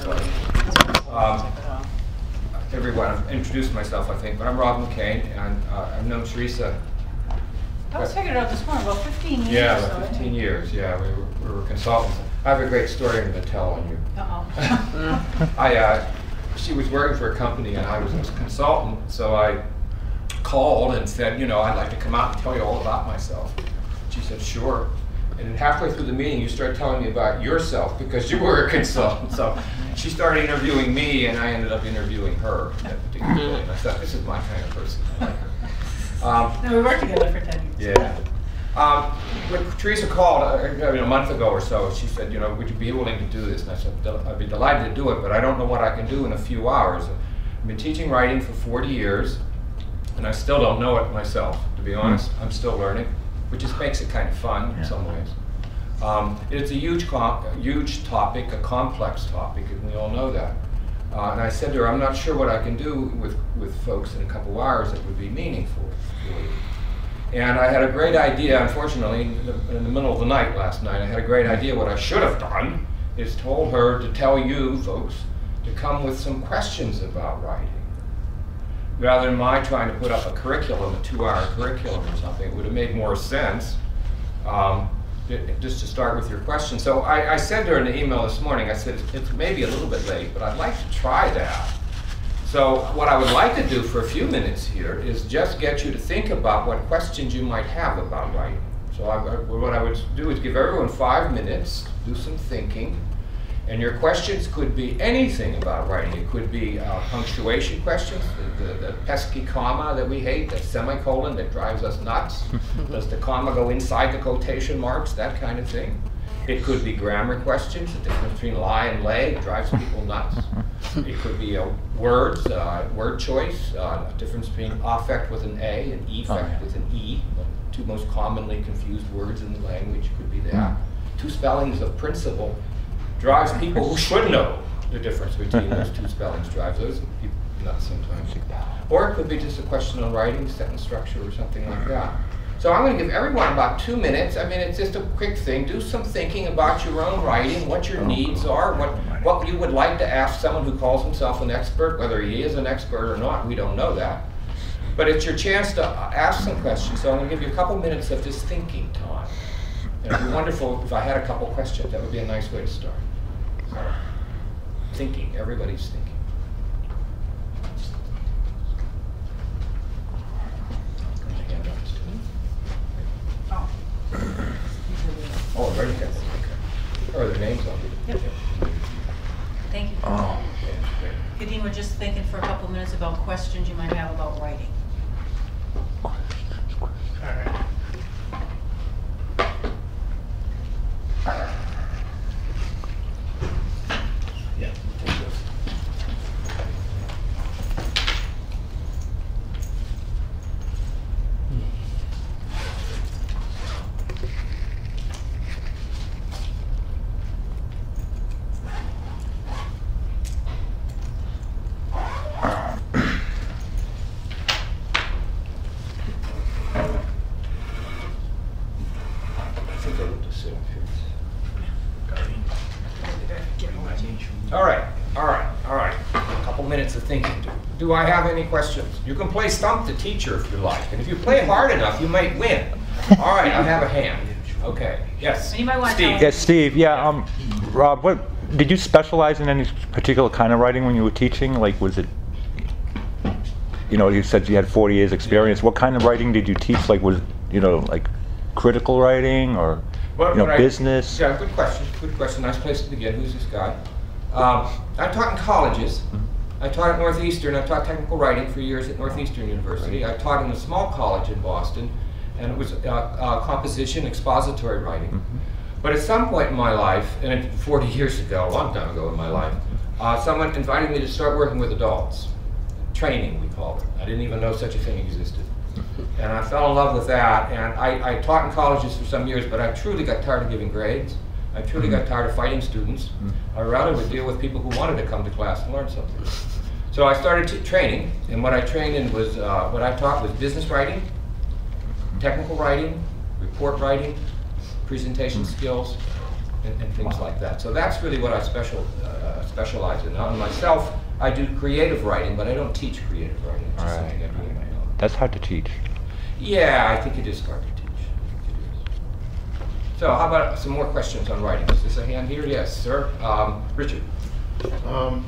start. Everyone, I've introduced myself, I think, but I'm Rob McCain, and I've known Teresa. I was figured out this morning, about 15 years. Yeah, about 15 years, yeah, we were consultants. I have a great story I'm going to tell on you. Uh-oh. She was working for a company and I was a consultant, so I called and said, you know, I'd like to come out and tell you all about myself. She said, sure. And then halfway through the meeting, you started telling me about yourself because you were a consultant. So she started interviewing me, and I ended up interviewing her at that particular point. And I thought, this is my kind of person. I like her. No, we worked together for 10 years. Yeah. When Teresa called a month ago or so, she said, you know, would you be willing to do this? And I said, I'd be delighted to do it, but I don't know what I can do in a few hours. I've been teaching writing for 40 years, and I still don't know it myself, to be honest. I'm still learning, which just makes it kind of fun in some ways. It's a huge topic, a complex topic, and we all know that. And I said to her, I'm not sure what I can do with folks in a couple hours that would be meaningful, really. And I had a great idea, unfortunately, in the middle of the night last night, I had a great idea. What I should have done is told her to tell you folks to come with some questions about writing. Rather than my trying to put up a curriculum, a 2-hour curriculum or something, it would have made more sense just to start with your questions. So I said to her in the email this morning, I said, it's maybe a little bit late, but I'd like to try that. So what I would like to do for a few minutes here is just get you to think about what questions you might have about writing. So what I would do is give everyone 5 minutes, do some thinking, and your questions could be anything about writing. It could be punctuation questions, the pesky comma that we hate, the semicolon that drives us nuts. Does the comma go inside the quotation marks? That kind of thing. It could be grammar questions, the difference between lie and lay drives people nuts. It could be words, word choice, difference between affect with an A and effect with an E. The 2 most commonly confused words in the language could be that. 2 spellings of principle drives people who should know the difference between those 2 spellings, drives those people nuts sometimes. Or it could be just a question on writing, sentence structure, or something like that. So I'm going to give everyone about 2 minutes. I mean, it's just a quick thing. Do some thinking about your own writing, what your needs are, what you would like to ask someone who calls himself an expert, whether he is an expert or not, we don't know that. But it's your chance to ask some questions. So I'm going to give you a couple minutes of just thinking time. And it'd be wonderful if I had a couple questions. That would be a nice way to start. So, thinking, everybody's thinking. Oh, very good. Okay. Or their names on it. Yep. Thank you. Kadeen, we're just thinking for a couple minutes about questions you might have about writing. All right. Yeah. All right. A couple minutes of thinking. Do I have any questions? You can play Stump the Teacher if you like, and if you play hard enough, you might win. All right, I have a hand. Okay, yes. You might want Steve. Yes, Steve. Yeah, Rob, what did you specialize in any particular kind of writing when you were teaching? Like, was it, you know, you said you had 40 years experience. What kind of writing did you teach? Like, was, you know, like critical writing or, business? Yeah, good question. Good question. Nice place to begin. Who's this guy? I taught in colleges. I taught at Northeastern. I taught technical writing for years at Northeastern University. I taught in a small college in Boston, and it was composition, expository writing. But at some point in my life, and 40 years ago, a long time ago in my life, someone invited me to start working with adults. Training, we called it. I didn't even know such a thing existed. And I fell in love with that, and I taught in colleges for some years, but I truly got tired of giving grades. I truly got tired of fighting students. I rather would deal with people who wanted to come to class and learn something. So I started training, and what I trained in was, what I taught was business writing, technical writing, report writing, presentation skills, and things like that. So that's really what I specialize in. Now, myself, I do creative writing, but I don't teach creative writing. It's just something I do on my own. That's hard to teach. Yeah, I think it is hard to teach. I think it is. So how about some more questions on writing? Is this a hand here? Yes, sir. Richard. I'm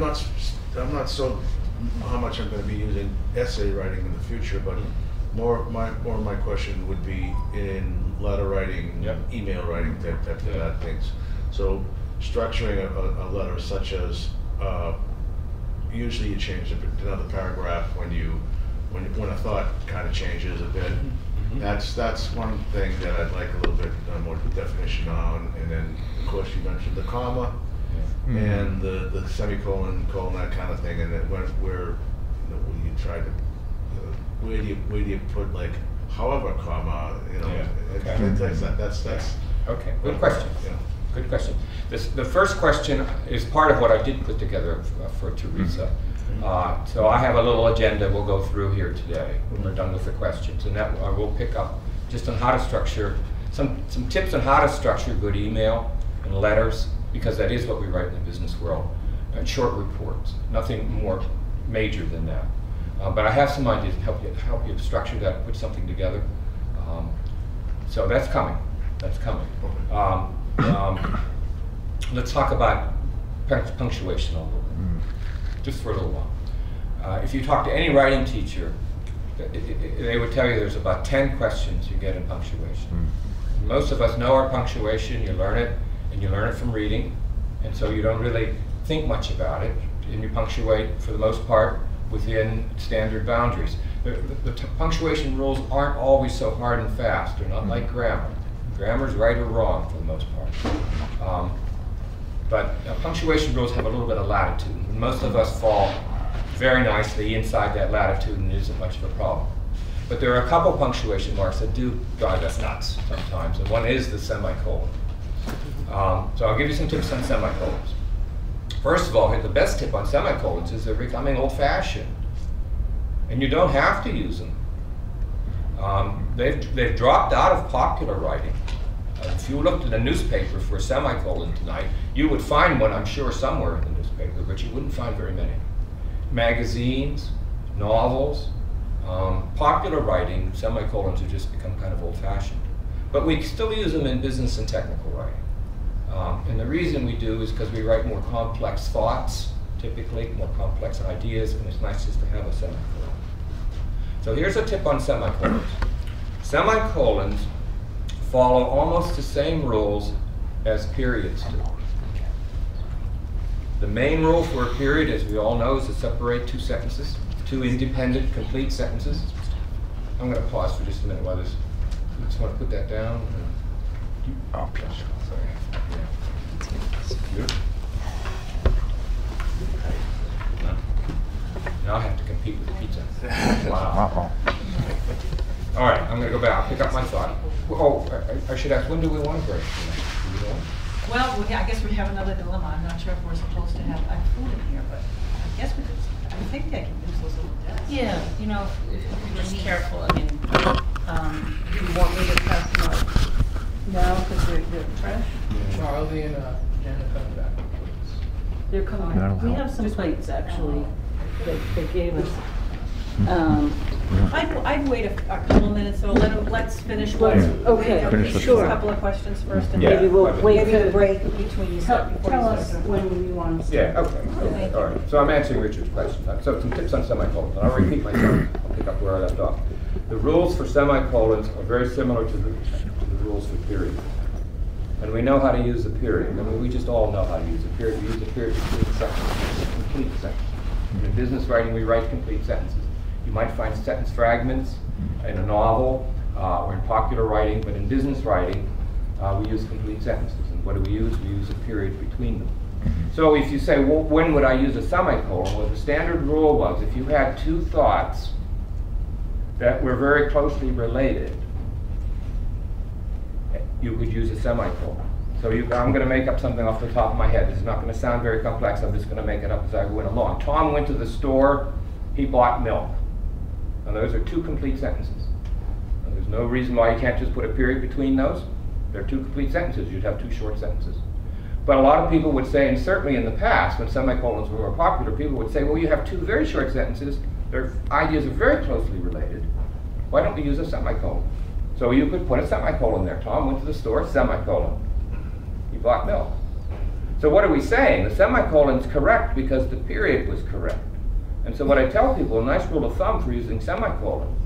not so how much I'm going to be using essay writing in the future, but more of my question would be in letter writing, email writing, type of that things. So structuring a letter such as usually you change another paragraph when a thought kind of changes a bit. That's one thing that I'd like a little bit more definition on. And then of course you mentioned the comma and the semicolon, colon, that kind of thing. And then where you try to where do you put like however comma, that's okay. Good question. Good question. The first question is part of what I did put together for Teresa. So I have a little agenda we'll go through here today when we're done with the questions, and that I will pick up just on how to structure some tips on how to structure good email and letters, because that is what we write in the business world, and short reports. Nothing more major than that. But I have some ideas to help you structure that, put something together. So that's coming. That's coming. Let's talk about punctuation a little bit, just for a little while. If you talk to any writing teacher, they would tell you there's about 10 questions you get in punctuation. Most of us know our punctuation. You learn it, and you learn it from reading, and so you don't really think much about it, and you punctuate for the most part within standard boundaries. The punctuation rules aren't always so hard and fast. They're not like grammar. Grammar's right or wrong for the most part. But punctuation rules have a little bit of latitude. And most of us fall very nicely inside that latitude, and it isn't much of a problem. But there are a couple punctuation marks that do drive us nuts sometimes, and one is the semicolon. So I'll give you some tips on semicolons. First of all, the best tip on semicolons is they're becoming old-fashioned, and you don't have to use them. They've dropped out of popular writing. If you looked at a newspaper for a semicolon tonight, you would find one, I'm sure, somewhere in the newspaper, but you wouldn't find very many. Magazines, novels, popular writing, semicolons have just become kind of old-fashioned. But we still use them in business and technical writing. And the reason we do is because we write more complex thoughts, typically, more complex ideas, and it's nice just to have a semicolon. So here's a tip on semicolons. Semicolons follow almost the same rules as periods do. The main rule for a period, as we all know, is to separate two sentences, two independent, complete sentences. I'm going to pause for just a minute while this. You just want to put that down? Okay. Sorry. Yeah. Now I have to compete with pizza. Wow. All right, I'm going to go back. I'll pick up my thought. Oh, I should ask, when do we want to break? Do we know? Well, I guess we have another dilemma. I'm not sure if we're supposed to have food in here, but I guess we could. I think they can use those little desks. Yeah, you know, if you're just careful, I mean, do you want me to pass them out now because they're fresh? Charlie and Jenna coming back. They're coming. We have some plates actually that they gave us. I'd wait a couple minutes, so let's finish what's Okay, Finish the sure. a couple of questions first, and Maybe we'll wait maybe a for break between you. Tell before you us start. when you want us to. Yeah, okay. All right. So I'm answering Richard's question. So some tips on semicolons. I'll repeat myself. I'll pick up where I left off. The rules for semicolons are very similar to the rules for periods. And we know how to use a period. I mean, we just all know how to use a period. We use a period between sentences, complete sentences. In business writing, we write complete sentences. You might find sentence fragments in a novel or in popular writing, but in business writing, we use complete sentences. And what do we use? We use a period between them. So if you say, well, when would I use a semicolon? Well, the standard rule was if you had two thoughts that were very closely related, you could use a semicolon. So I'm going to make up something off the top of my head. This is not going to sound very complex. I'm just going to make it up as I went along. Tom went to the store. He bought milk. And those are two complete sentences. And there's no reason why you can't just put a period between those. They're two complete sentences. You'd have two short sentences. But a lot of people would say, and certainly in the past, when semicolons were more popular, people would say, well, you have two very short sentences. Their ideas are very closely related. Why don't we use a semicolon? So you could put a semicolon there. Tom went to the store, semicolon. He bought milk. So what are we saying? The semicolon's correct because the period was correct. And so what I tell people, a nice rule of thumb for using semicolons,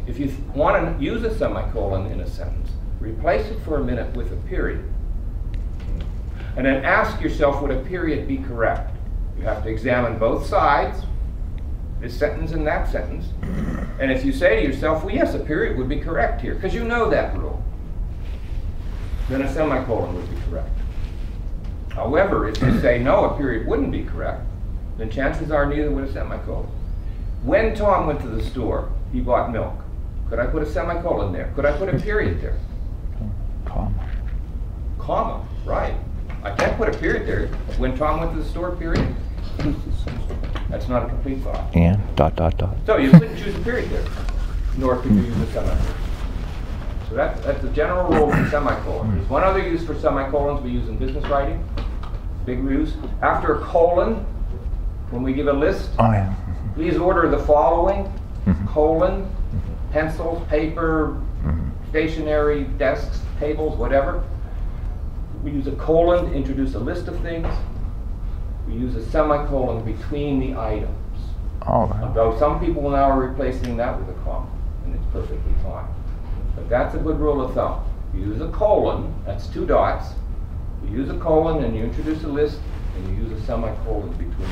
if you want to use a semicolon in a sentence, replace it for a minute with a period. And then ask yourself, would a period be correct? You have to examine both sides, this sentence and that sentence. And if you say to yourself, well, yes, a period would be correct here, because you know that rule, then a semicolon would be correct. However, if you say, no, a period wouldn't be correct, then chances are neither would a semicolon. When Tom went to the store, he bought milk. Could I put a semicolon there? Could I put a period there? Comma. Comma, right. I can't put a period there. When Tom went to the store, period. That's not a complete thought. And dot, dot, dot. So you couldn't choose a period there, nor could you use a semicolon. So that's the general rule for semicolon. There's one other use for semicolons we use in business writing. Big use. After a colon, when we give a list, Oh, yeah. please order the following, colon, pencils, paper, stationery, desks, tables, whatever. We use a colon to introduce a list of things. We use a semicolon between the items. All right. Although some people now are replacing that with a comma, and it's perfectly fine. But that's a good rule of thumb. You use a colon, that's two dots. You use a colon and you introduce a list, and you use a semicolon between.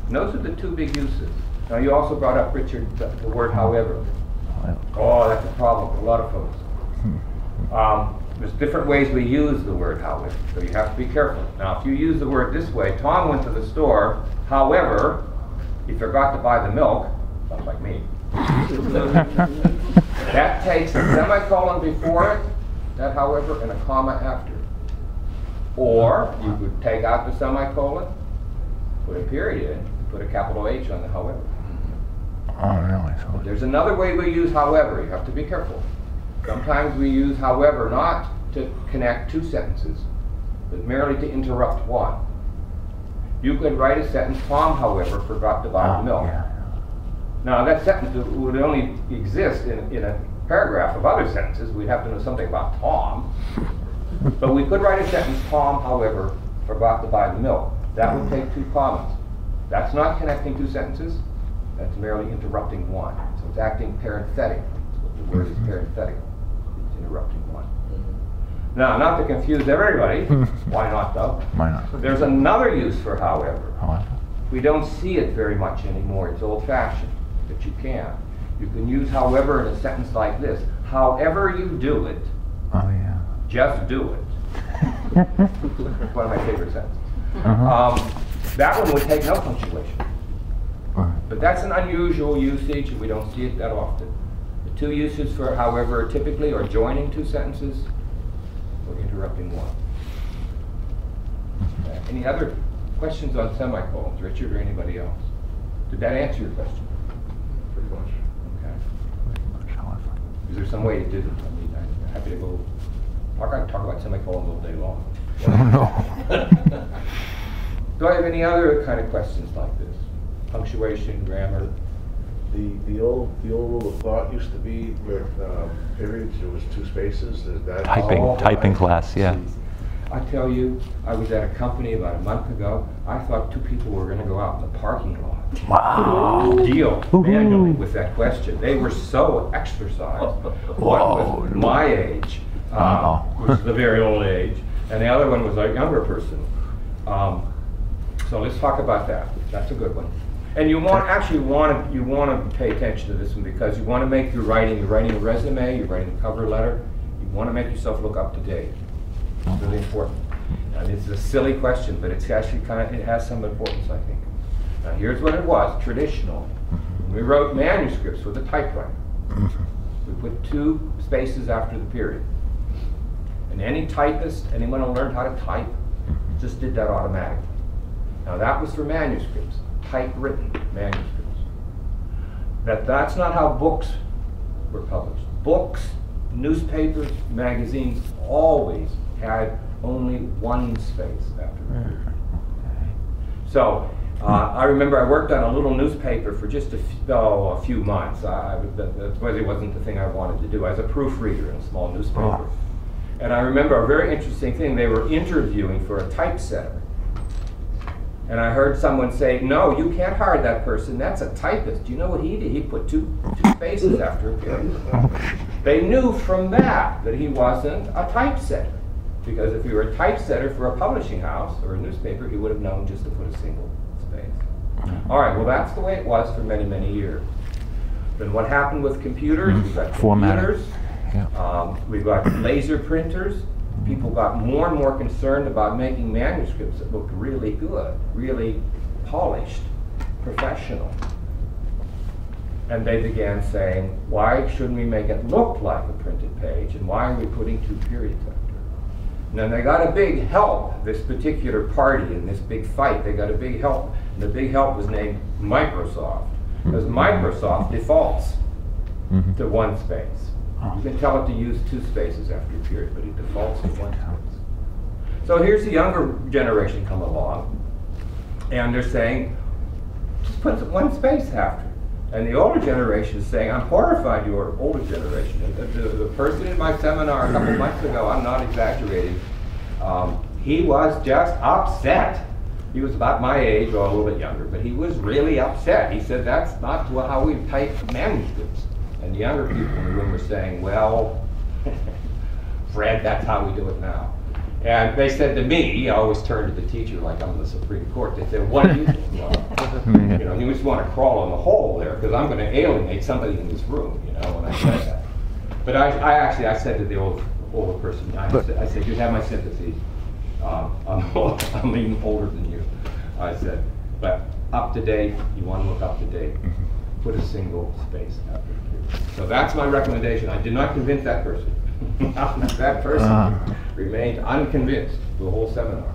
And those are the two big uses. Now you also brought up, Richard, the word however. Oh, that's a problem for a lot of folks. There's different ways we use the word however, so you have to be careful. Now if you use the word this way, Tom went to the store, however, he forgot to buy the milk, sounds like me. That takes a semicolon before it, that however, and a comma after. Or you could take out the semicolon, put a period in, put a capital H on the however. Oh, really? So There's another way we use however, you have to be careful. Sometimes we use however not to connect two sentences, but merely to interrupt one. You could write a sentence, Tom, however, forgot to buy the milk. Yeah. Now that sentence would only exist in a paragraph of other sentences. We'd have to know something about Tom. But we could write a sentence, Tom, however, forgot to buy the milk. That would take two commas. That's not connecting two sentences. That's merely interrupting one. So it's acting parenthetic. The word is parenthetical. It's interrupting one. Now, not to confuse everybody, why not though? Why not? There's another use for however. However. We don't see it very much anymore. It's old-fashioned, but you can. You can use however in a sentence like this. However you do it, Oh, yeah. just do it. One of my favorite sentences. Uh-huh. That one would take no punctuation. Right. But that's an unusual usage, and we don't see it that often. The two uses for however typically are joining two sentences or interrupting one. Any other questions on semicolons, Richard or anybody else? Did that answer your question? Pretty much. Okay. However. Is there some way it didn't? I mean, I'm happy to go. I can talk about semicolons all day long. No. Do I have any other kind of questions like this? Punctuation, grammar? The old rule of thought used to be with periods, there was two spaces. Is that Typing class, yeah. I tell you, I was at a company about a month ago. I thought two people were going to go out in the parking lot. Wow. Deal Woohoo. manually with that question. They were so exercised. One was my age, which is the very old age, and the other one was a younger person. So let's talk about that. That's a good one. And you want to pay attention to this one because you want to make you're writing a resume, you're writing a cover letter. You want to make yourself look up to date. It's really important. And it's a silly question, but it's actually it has some importance, I think. Now here's what it was traditionally. When we wrote manuscripts with a typewriter, we put two spaces after the period. And any typist, anyone who learned how to type, just did that automatically. Now that was for manuscripts, typewritten manuscripts. That's not how books were published. Books newspapers, magazines always had only one space after the period. So I remember I worked on a little newspaper for just a few months. That really wasn't the thing I wanted to do. I was a proofreader in a small newspaper. And I remember a very interesting thing. They were interviewing for a typesetter. And I heard someone say, no, you can't hire that person. That's a typist. You know what he did? He put two spaces after a period. They knew from that he wasn't a typesetter. Because if he were a typesetter for a publishing house or a newspaper, he would have known just to put a single space. All right, well, that's the way it was for many, many years. Then what happened with computers? We've got computers. We've got laser printers. People got more and more concerned about making manuscripts that looked really good, really polished, professional. And they began saying, why shouldn't we make it look like a printed page, and why are we putting 2 periods after it? And then they got a big help, this particular party in this big fight, they got a big help, and the big help was named Microsoft, because Microsoft defaults to 1 space. You can tell it to use 2 spaces after a period, but it defaults to 1 space. So here's the younger generation come along, and they're saying, just put 1 space after. And the older generation is saying, I'm horrified you're older generation. The person in my seminar a couple of months ago, I'm not exaggerating, he was just upset. He was about my age or a little bit younger, but he was really upset. He said, that's not how we type manuscripts. And the younger people in the room were saying, well, Fred, that's how we do it now. And they said to me, I always turn to the teacher like I'm the Supreme Court, they said, what do you think? Well, you just want to crawl in the hole there, because I'm going to alienate somebody in this room, when I said that. But I said to the older person, I said, you have my sympathy. I'm even older than you. I said, but up to date, you want to look up to date. Put a single space after a period. So that's my recommendation. I did not convince that person. That person remained unconvinced the whole seminar.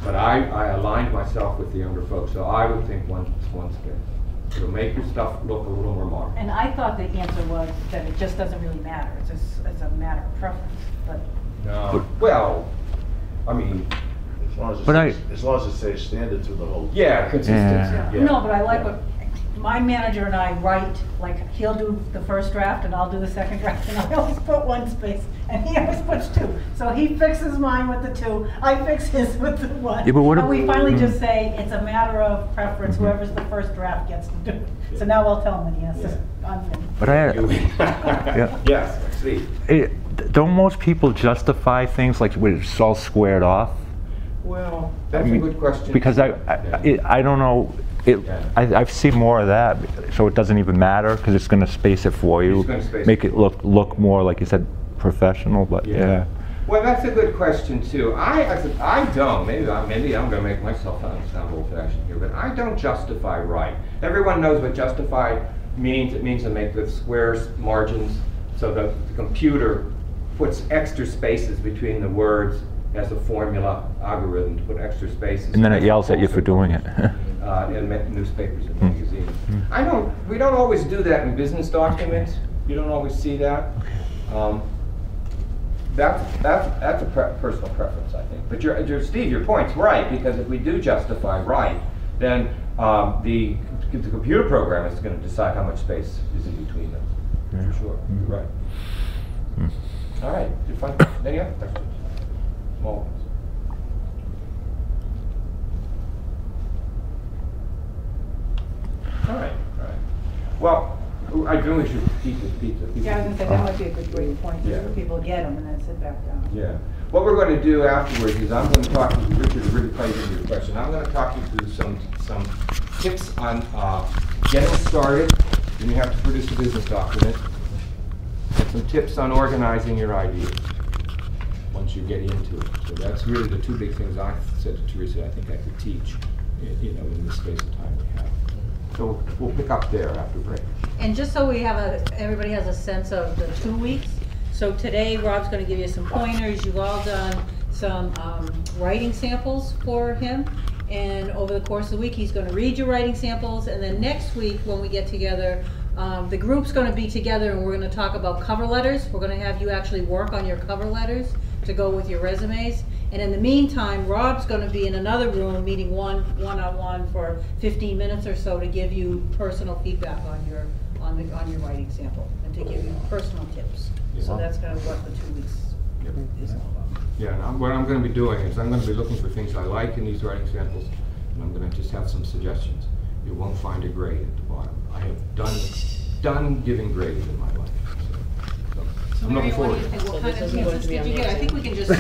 But I aligned myself with the younger folks, so I would think one space. It'll make your stuff look a little more modern. And I thought the answer was that it just doesn't really matter. It's a matter of preference. But no. Well, I mean, as long as it stays standard through the whole. Yeah, consistency. Yeah. No, but I like what my manager and I write. Like he'll do the first draft and I'll do the second draft, and I always put 1 space, and he always puts 2. So he fixes mine with the 2. I fix his with the 1. Yeah, but what and we finally just say it's a matter of preference. Whoever's the first draft gets to do it. So now I'll tell him, and he has to unfinish. But I Yes, see. Don't most people justify things like when it's all squared off? Well, that's a good question. Because I don't know. I've seen more of that, so it doesn't even matter because it's going to space it for you, make it look more, like you said, professional. But yeah. Well, that's a good question too. I don't. Maybe I'm going to make myself sound old-fashioned here, but I don't justify right. Everyone knows what justify means. It means to make the squares margins so that the computer puts extra spaces between the words as a formula algorithm to put extra spaces. And then it yells at you for doing it. In newspapers and magazines. We don't always do that in business documents. You don't always see that. That's a personal preference, I think. But Steve, your point's right, because if we do justify right, then the computer program is going to decide how much space is in between them. For sure, you're right. All right, fine. Any other questions? Small ones. All right. Well, I really should keep this pizza. Yeah, I was going to say, that might be a great point, just for people to get them and then sit back down. Yeah. What we're going to do afterwards is I'm going to talk to you, Richard really played into your question. I'm going to talk you through some tips on getting started. Then you have to produce a business document. And some tips on organizing your ideas once you get into it. So that's really the 2 big things I said to Teresa I think I could teach, in this space of time we have. So we'll pick up there after break. And just so we have everybody has a sense of the 2 weeks. So today Rob's going to give you some pointers. You've all done some writing samples for him. And over the course of the week, he's going to read your writing samples. And then next week, when we get together, The group's gonna be together and we're gonna talk about cover letters. We're gonna have you actually work on your cover letters to go with your resumes. And in the meantime, Rob's gonna be in another room, meeting one-on-one for 15 minutes or so to give you personal feedback on your writing sample and to give you personal tips. So that's kind of what the 2 weeks is all about. Yeah, and what I'm going to be doing is I'm going to be looking for things I like in these writing samples, and I'm going to just have some suggestions. You won't find a grade at the bottom. I have done giving grades in my life. So I'm looking forward to it. What kind of tips did you get? I think we can just.